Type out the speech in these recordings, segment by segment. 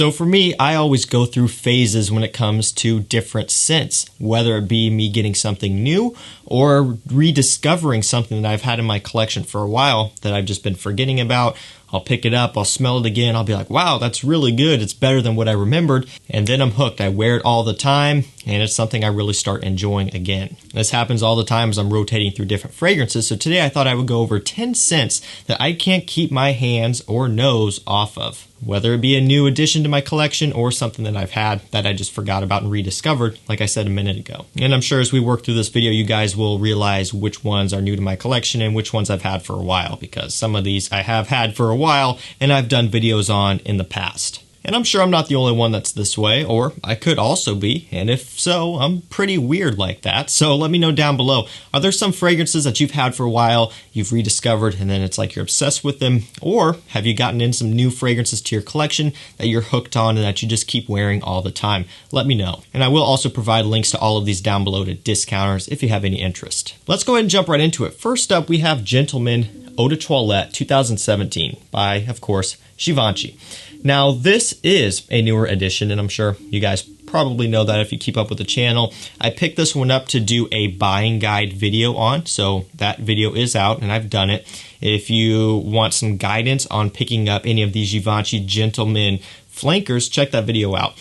So for me, I always go through phases when it comes to different scents, whether it be me getting something new or rediscovering something that I've had in my collection for a while that I've just been forgetting about. I'll pick it up, I'll smell it again, I'll be like, wow, that's really good, it's better than what I remembered, and then I'm hooked. I wear it all the time, and it's something I really start enjoying again. This happens all the time as I'm rotating through different fragrances, so today I thought I would go over 10 scents that I can't keep my hands or nose off of, whether it be a new addition to my collection or something that I've had that I just forgot about and rediscovered, like I said a minute ago. And I'm sure as we work through this video, you guys will realize which ones are new to my collection and which ones I've had for a while, because some of these I have had for a while and I've done videos on in the past. And I'm sure I'm not the only one that's this way, or I could also be, and if so, I'm pretty weird like that. So let me know down below, are there some fragrances that you've had for a while, you've rediscovered, and then it's like you're obsessed with them? Or have you gotten in some new fragrances to your collection that you're hooked on and that you just keep wearing all the time? Let me know. And I will also provide links to all of these down below to discounters if you have any interest. Let's go ahead and jump right into it. First up, we have Gentleman Eau de Toilette 2017 by, of course, Givenchy. Now, this is a newer edition, and I'm sure you guys probably know that if you keep up with the channel. I picked this one up to do a buying guide video on, so that video is out, and I've done it. If you want some guidance on picking up any of these Givenchy Gentleman flankers, check that video out.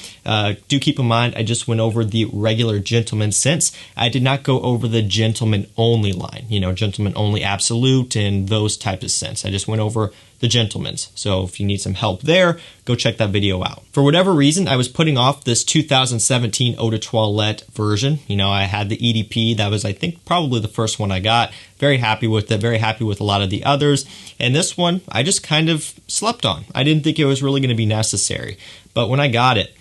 Do keep in mind, I just went over the regular Gentleman scents. I did not go over the Gentleman only line, you know, Gentleman only Absolute and those types of scents. I just went over the Gentleman's. So if you need some help there, go check that video out. For whatever reason, I was putting off this 2017 Eau de Toilette version. You know, I had the EDP. That was, I think, probably the first one I got. Very happy with it. Very happy with a lot of the others. And this one, I just kind of slept on. I didn't think it was really going to be necessary. But when I got it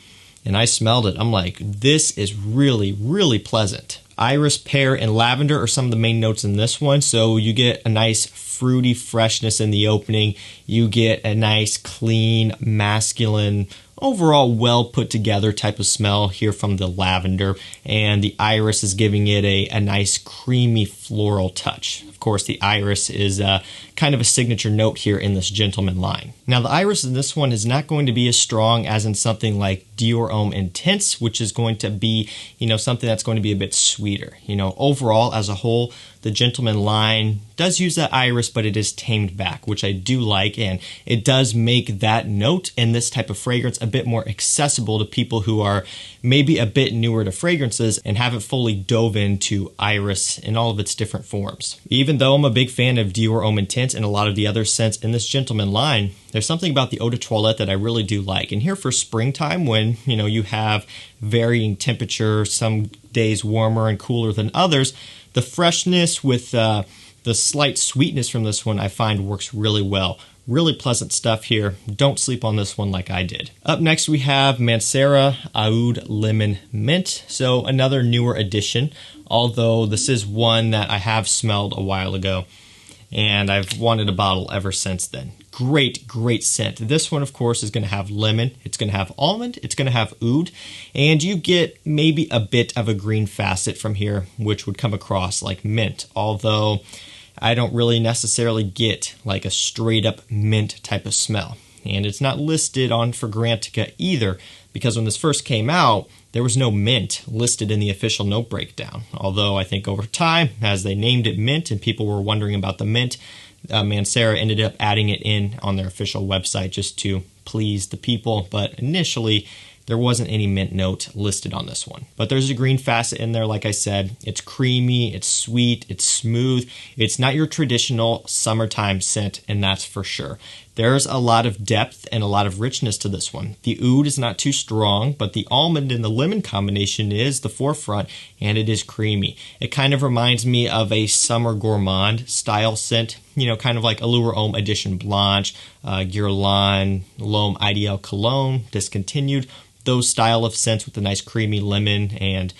and I smelled it, I'm like, this is really, really pleasant. Iris, pear, and lavender are some of the main notes in this one. So you get a nice fruity freshness in the opening. You get a nice, clean, masculine, overall well put together type of smell here from the lavender. And the iris is giving it a nice creamy floral touch. Of course, the iris is kind of a signature note here in this Gentleman line. Now, the iris in this one is not going to be as strong as in something like Dior Homme Intense, which is going to be, you know, something that's going to be a bit sweeter. You know, overall, as a whole, the Gentleman line does use that iris, but it is tamed back, which I do like, and it does make that note in this type of fragrance a bit more accessible to people who are maybe a bit newer to fragrances and haven't fully dove into iris in all of its different forms. Even though I'm a big fan of Dior Homme Intense and a lot of the other scents in this Gentleman line, there's something about the Eau de Toilette that I really do like. And here for springtime, when, you know, you have varying temperature, some days warmer and cooler than others, the freshness with the slight sweetness from this one I find works really well. Really pleasant stuff here. Don't sleep on this one like I did. Up next we have MANCERA Oud Lemon Mint. So another newer addition, although this is one that I have smelled a while ago and I've wanted a bottle ever since then. Great, great scent. This one, of course, is going to have lemon. It's going to have almond. It's going to have oud. And you get maybe a bit of a green facet from here, which would come across like mint. Although I don't really necessarily get like a straight up mint type of smell. And it's not listed on Fragrantica either, because when this first came out, there was no mint listed in the official note breakdown. Although I think over time, as they named it mint and people were wondering about the mint, MANCERA ended up adding it in on their official website just to please the people. But initially, there wasn't any mint note listed on this one. But there's a green facet in there, like I said. It's creamy, it's sweet, it's smooth. It's not your traditional summertime scent, and that's for sure. There's a lot of depth and a lot of richness to this one. The oud is not too strong, but the almond and the lemon combination is the forefront, and it is creamy. It kind of reminds me of a summer gourmand style scent, you know, kind of like Allure Homme Edition Blanche, Guerlain, L'Homme Ideal Cologne, discontinued. Those style of scents with the nice creamy lemon and,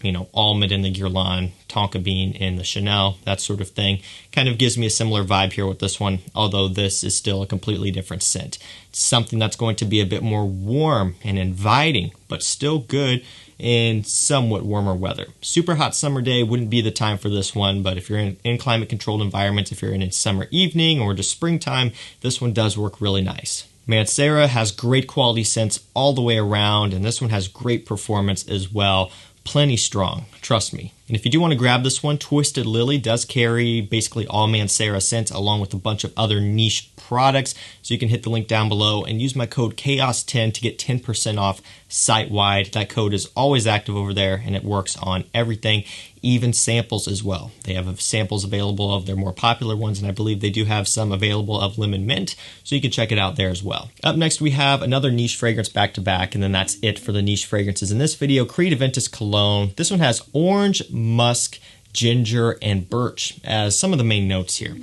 you know, almond in the Guerlain, tonka bean in the Chanel, that sort of thing. Kind of gives me a similar vibe here with this one, although this is still a completely different scent. It's something that's going to be a bit more warm and inviting, but still good in somewhat warmer weather. Super hot summer day wouldn't be the time for this one, but if you're in climate-controlled environments, if you're in a summer evening or just springtime, this one does work really nice. MANCERA has great quality scents all the way around, and this one has great performance as well. Plenty strong, trust me. And if you do want to grab this one, Twisted Lily does carry basically all MANCERA scents along with a bunch of other niche products. So you can hit the link down below and use my code CHAOS10 to get 10% off site-wide. That code is always active over there and it works on everything, even samples as well. They have samples available of their more popular ones, and I believe they do have some available of Lemon Mint, so you can check it out there as well. Up next, we have another niche fragrance back-to-back, and then that's it for the niche fragrances in this video. Creed Aventus Cologne. This one has orange, musk, ginger, and birch as some of the main notes here.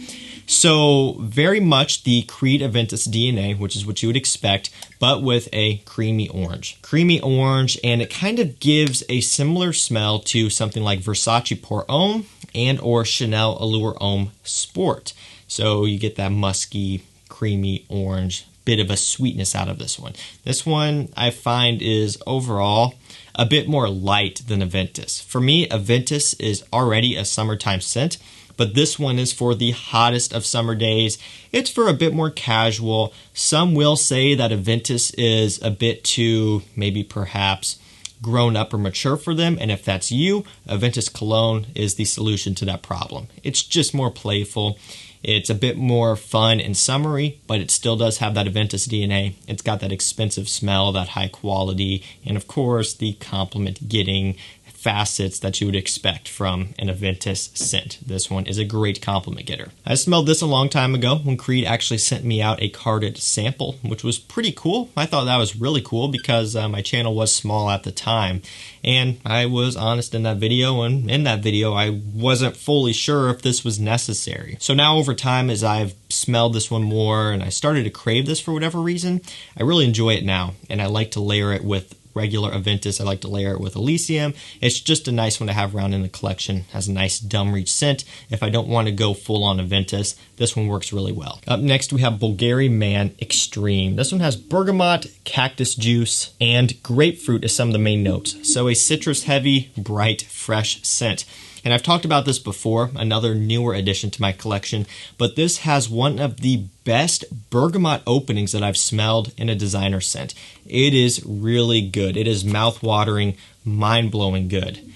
So very much the Creed Aventus DNA, which is what you would expect, but with a creamy orange. Creamy orange, and it kind of gives a similar smell to something like Versace Pour Homme and or Chanel Allure Homme Sport. So you get that musky, creamy orange, bit of a sweetness out of this one. This one I find is overall a bit more light than Aventus. For me, Aventus is already a summertime scent, but this one is for the hottest of summer days. It's for a bit more casual. Some will say that Aventus is a bit too, maybe perhaps, grown up or mature for them, and if that's you, Aventus Cologne is the solution to that problem. It's just more playful. It's a bit more fun and summery, but it still does have that Aventus DNA. It's got that expensive smell, that high quality, and of course the compliment-getting facets that you would expect from an Aventus scent. This one is a great compliment getter. I smelled this a long time ago when Creed actually sent me out a carded sample, which was pretty cool. I thought that was really cool because my channel was small at the time, and I was honest in that video, and in that video I wasn't fully sure if this was necessary. So now over time, as I've smelled this one more and I started to crave this for whatever reason, I really enjoy it now, and I like to layer it with regular Aventus. I like to layer it with Elysium. It's just a nice one to have around in the collection. Has a nice dumb reach scent. If I don't want to go full on Aventus, this one works really well. Up next, we have Bulgari Man Extreme. This one has bergamot, cactus juice, and grapefruit as some of the main notes. So a citrus heavy, bright, fresh scent. And I've talked about this before, another newer addition to my collection, but this has one of the best bergamot openings that I've smelled in a designer scent. It is really good. It is mouth-watering, mind-blowing good.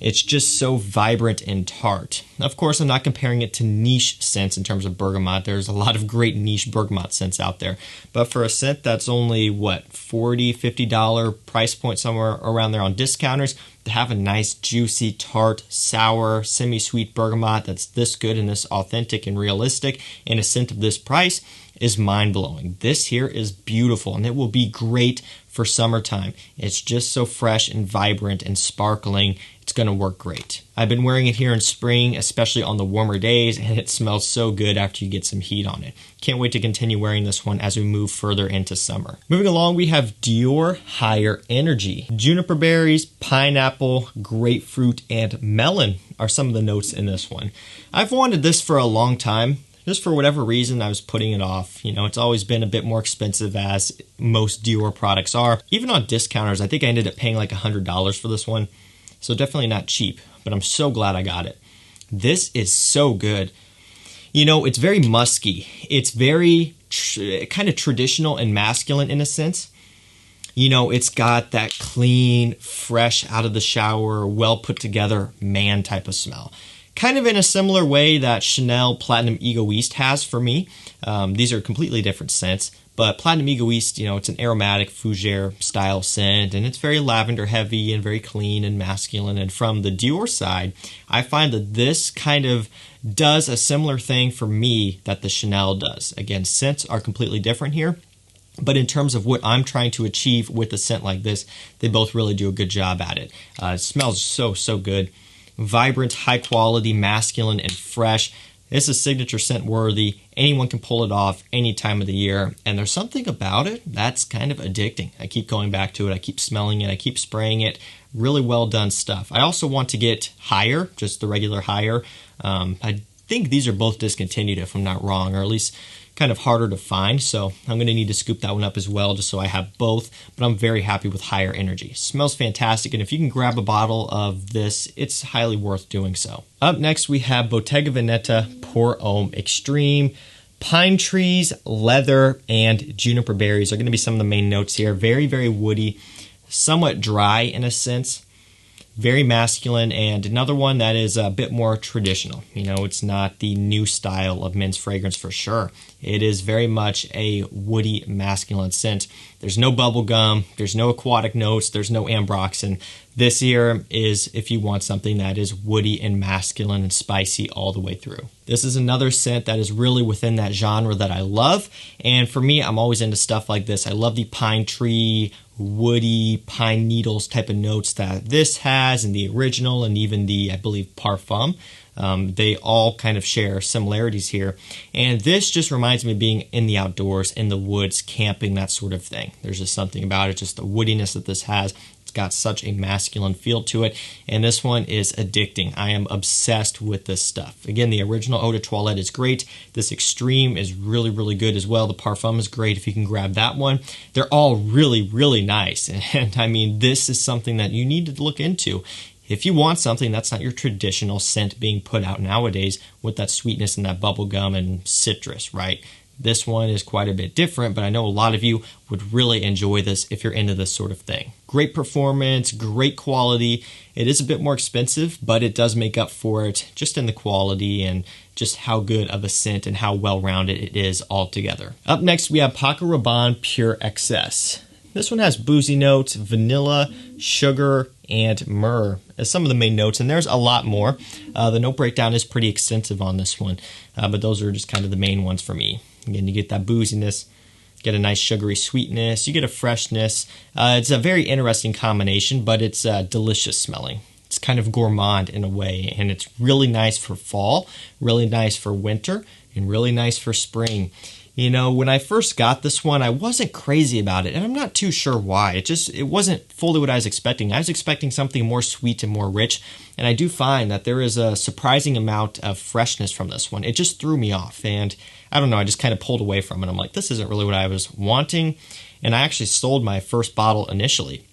It's just so vibrant and tart. Of course, I'm not comparing it to niche scents in terms of bergamot. There's a lot of great niche bergamot scents out there. But for a scent that's only, what, $40, $50 price point, somewhere around there on discounters, to have a nice, juicy, tart, sour, semi-sweet bergamot that's this good and this authentic and realistic in a scent of this price is mind-blowing. This here is beautiful, and it will be great for summertime. It's just so fresh and vibrant and sparkling. It's going to work great. I've been wearing it here in spring, especially on the warmer days, and it smells so good after you get some heat on it. Can't wait to continue wearing this one as we move further into summer. Moving along, we have Dior Higher Energy. Juniper berries, pineapple, grapefruit, and melon are some of the notes in this one. I've wanted this for a long time. Just for whatever reason, I was putting it off. You know, it's always been a bit more expensive, as most Dior products are. Even on discounters, I think I ended up paying like $100 for this one. So definitely not cheap, but I'm so glad I got it. This is so good. You know, it's very musky. It's very kind of traditional and masculine in a sense. You know, it's got that clean, fresh, out of the shower, well put together man type of smell. Kind of in a similar way that Chanel Platinum Egoiste has for me. These are completely different scents, but Platinum Egoiste, you know, it's an aromatic fougere style scent, and it's very lavender heavy and very clean and masculine. And from the Dior side, I find that this kind of does a similar thing for me that the Chanel does. Again, scents are completely different here, but in terms of what I'm trying to achieve with a scent like this, they both really do a good job at it. It smells so good. Vibrant, high quality, masculine, and fresh. This is signature scent worthy. Anyone can pull it off any time of the year. And there's something about it that's kind of addicting. I keep going back to it. I keep smelling it. I keep spraying it. Really well done stuff. I also want to get Higher, just the regular Higher. I think these are both discontinued if I'm not wrong, or at least kind of harder to find, so I'm going to need to scoop that one up as well just so I have both, but I'm very happy with Higher Energy. Smells fantastic, and if you can grab a bottle of this, it's highly worth doing so. Up next, we have Bottega Veneta Pour Homme Extreme. Pine trees, leather, and juniper berries are going to be some of the main notes here. Very, very woody, somewhat dry in a sense. Very masculine, and another one that is a bit more traditional. You know, it's not the new style of men's fragrance for sure. It is very much a woody, masculine scent. There's no bubble gum, there's no aquatic notes, there's no ambroxan. This here is if you want something that is woody and masculine and spicy all the way through. This is another scent that is really within that genre that I love, and for me, I'm always into stuff like this. I love the pine tree, woody, pine needles type of notes that this has, and the original, and even the, I believe, Parfum. They all kind of share similarities here. And this just reminds me of being in the outdoors, in the woods, camping, that sort of thing. There's just something about it, just the woodiness that this has. It's got such a masculine feel to it. And this one is addicting. I am obsessed with this stuff. Again, the original Eau de Toilette is great. This Extreme is really, really good as well. The Parfum is great if you can grab that one. They're all really, really nice. And I mean, this is something that you need to look into. If you want something that's not your traditional scent being put out nowadays with that sweetness and that bubble gum and citrus, right? This one is quite a bit different, but I know a lot of you would really enjoy this if you're into this sort of thing. Great performance, great quality. It is a bit more expensive, but it does make up for it just in the quality and just how good of a scent and how well-rounded it is altogether. Up next, we have Paco Rabanne Pure XS. This one has boozy notes, vanilla, sugar, and myrrh as some of the main notes, and there's a lot more. The note breakdown is pretty extensive on this one, but those are just kind of the main ones for me. Again, you get that booziness, get a nice sugary sweetness, you get a freshness. It's a very interesting combination, but it's delicious smelling. It's kind of gourmand in a way, and it's really nice for fall, really nice for winter, and really nice for spring. You know, when I first got this one, I wasn't crazy about it, and I'm not too sure why. It wasn't fully what I was expecting. I was expecting something more sweet and more rich, and I do find that there is a surprising amount of freshness from this one. It just threw me off, and I don't know, I just kind of pulled away from it. I'm like, this isn't really what I was wanting, and I actually sold my first bottle initially.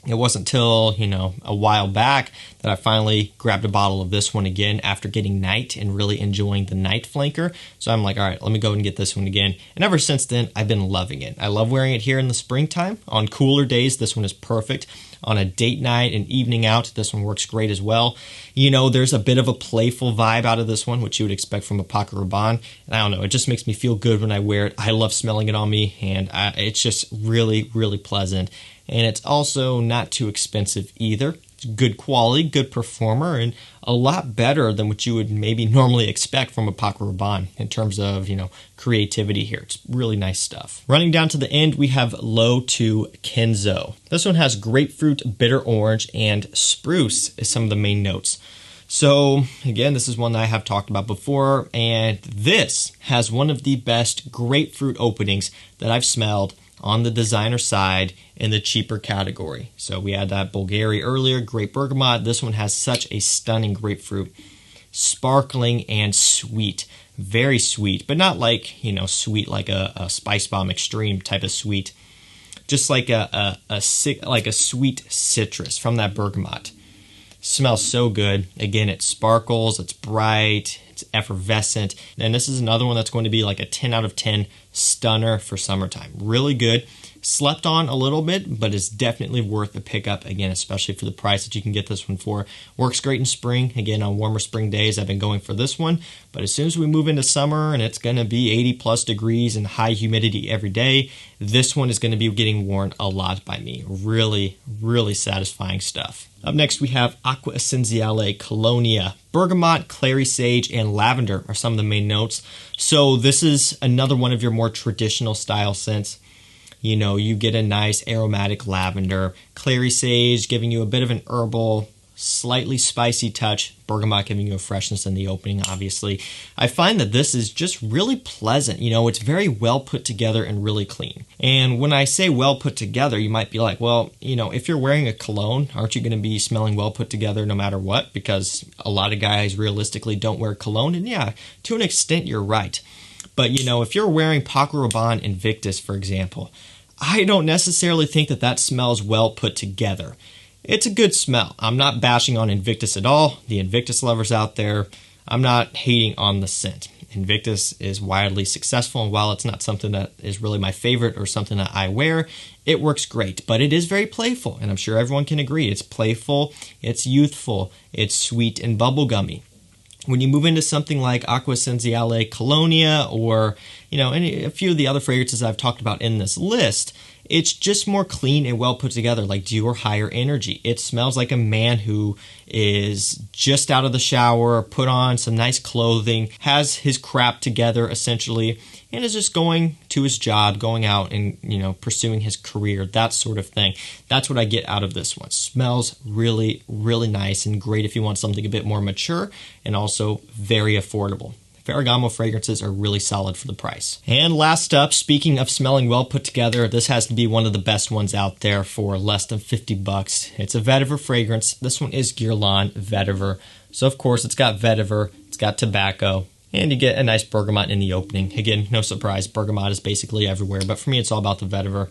It wasn't until, you know, a while back that I finally grabbed a bottle of this one again after getting Night and really enjoying the Night flanker. So I'm like, all right, let me go and get this one again. And ever since then, I've been loving it. I love wearing it here in the springtime. On cooler days, this one is perfect. On a date night and evening out, this one works great as well. You know, there's a bit of a playful vibe out of this one, which you would expect from a Paco Rabanne. And I don't know, it just makes me feel good when I wear it. I love smelling it on me, and it's just really, really pleasant. And it's also not too expensive either. It's good quality, good performer, and a lot better than what you would maybe normally expect from a Paco Rabanne in terms of, you know, creativity here. It's really nice stuff. Running down to the end, we have Low to Kenzo. This one has grapefruit, bitter orange, and spruce as some of the main notes. So again, this is one that I have talked about before, and this has one of the best grapefruit openings that I've smelled on the designer side in the cheaper category. So we had that Bulgari earlier, grape bergamot. This one has such a stunning grapefruit, sparkling and sweet, very sweet, but not like, you know, sweet like a Spice Bomb Extreme type of sweet, just like a sweet citrus from that bergamot. Smells so good. Again, it sparkles, it's bright, it's effervescent, and this is another one that's going to be like a 10 out of 10 stunner for summertime. Really good. Slept on a little bit, but it's definitely worth a pickup, again, especially for the price that you can get this one for. Works great in spring. Again, on warmer spring days, I've been going for this one, but as soon as we move into summer and it's going to be 80 plus degrees and high humidity every day, this one is going to be getting worn a lot by me. Really, really satisfying stuff. Up next, we have Aqua Essenziale Colonia. Bergamot, clary sage, and lavender are some of the main notes. So this is another one of your more traditional style scents. You know, you get a nice aromatic lavender, clary sage giving you a bit of an herbal, slightly spicy touch, bergamot giving you a freshness in the opening, obviously. I find that this is just really pleasant. You know, it's very well put together and really clean. And when I say well put together, you might be like, well, you know, if you're wearing a cologne, aren't you going to be smelling well put together no matter what? Because a lot of guys realistically don't wear cologne. And yeah, to an extent, you're right. But, you know, if you're wearing Paco Rabanne Invictus, for example, I don't necessarily think that that smells well put together. It's a good smell. I'm not bashing on Invictus at all. The Invictus lovers out there, I'm not hating on the scent. Invictus is wildly successful, and while it's not something that is really my favorite or something that I wear, it works great. But it is very playful, and I'm sure everyone can agree. It's playful, it's youthful, it's sweet and bubblegummy. When you move into something like Aqua, Essenziale, Colonia, or a few of the other fragrances I've talked about in this list, it's just more clean and well put together, like Dior Higher Energy. It smells like a man who is just out of the shower, put on some nice clothing, has his crap together essentially, and is just going to his job, going out and pursuing his career, that sort of thing. That's what I get out of this one. Smells really, really nice and great if you want something a bit more mature, and also very affordable. Ferragamo fragrances are really solid for the price. And last up, speaking of smelling well put together, this has to be one of the best ones out there for less than 50 bucks. It's a Vetiver fragrance. This one is Guerlain Vetiver. So of course it's got Vetiver, it's got tobacco, and you get a nice bergamot in the opening. Again, no surprise, bergamot is basically everywhere, but for me it's all about the Vetiver.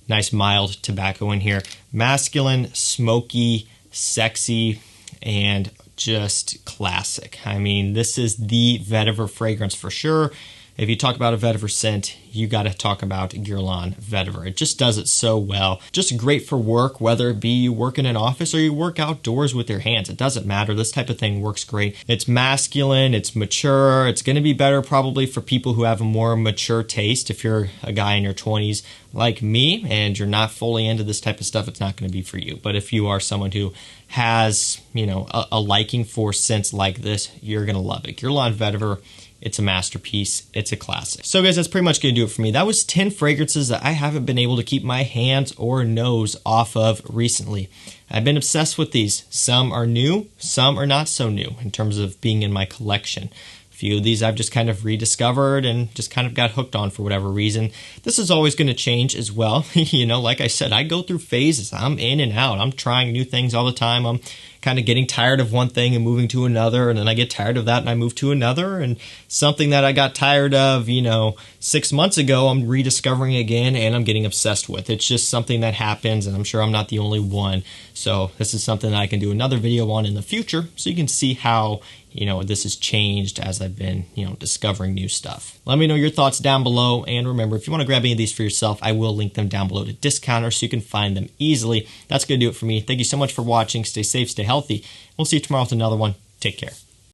Nice mild tobacco in here. Masculine, smoky, sexy, and just classic. I mean, this is the Vetiver fragrance for sure. If you talk about a Vetiver scent, you got to talk about Guerlain Vetiver. It just does it so well. Just great for work, whether it be you work in an office or you work outdoors with your hands. It doesn't matter. This type of thing works great. It's masculine, it's mature. It's going to be better probably for people who have a more mature taste. If you're a guy in your 20s like me and you're not fully into this type of stuff, it's not going to be for you. But if you are someone who has, a liking for scents like this, you're going to love it. Guerlain Vetiver, it's a masterpiece. It's a classic. So guys, that's pretty much going to do it for me. That was 10 fragrances that I haven't been able to keep my hands or nose off of recently. I've been obsessed with these. Some are new, some are not so new in terms of being in my collection. A few of these I've just kind of rediscovered and just kind of got hooked on for whatever reason. This is always going to change as well. Like I said, I go through phases. I'm in and out. I'm trying new things all the time. I'm kind of getting tired of one thing and moving to another, and then I get tired of that and I move to another, and something that I got tired of 6 months ago I'm rediscovering again and I'm getting obsessed with. It's just something that happens, and I'm sure I'm not the only one. So this is something that I can do another video on in the future, so you can see how this has changed as I've been discovering new stuff. Let me know your thoughts down below, and remember, if you want to grab any of these for yourself, I will link them down below to Discounter so you can find them easily. That's going to do it for me. Thank you so much for watching. Stay safe, stay healthy. We'll see you tomorrow with another one. Take care.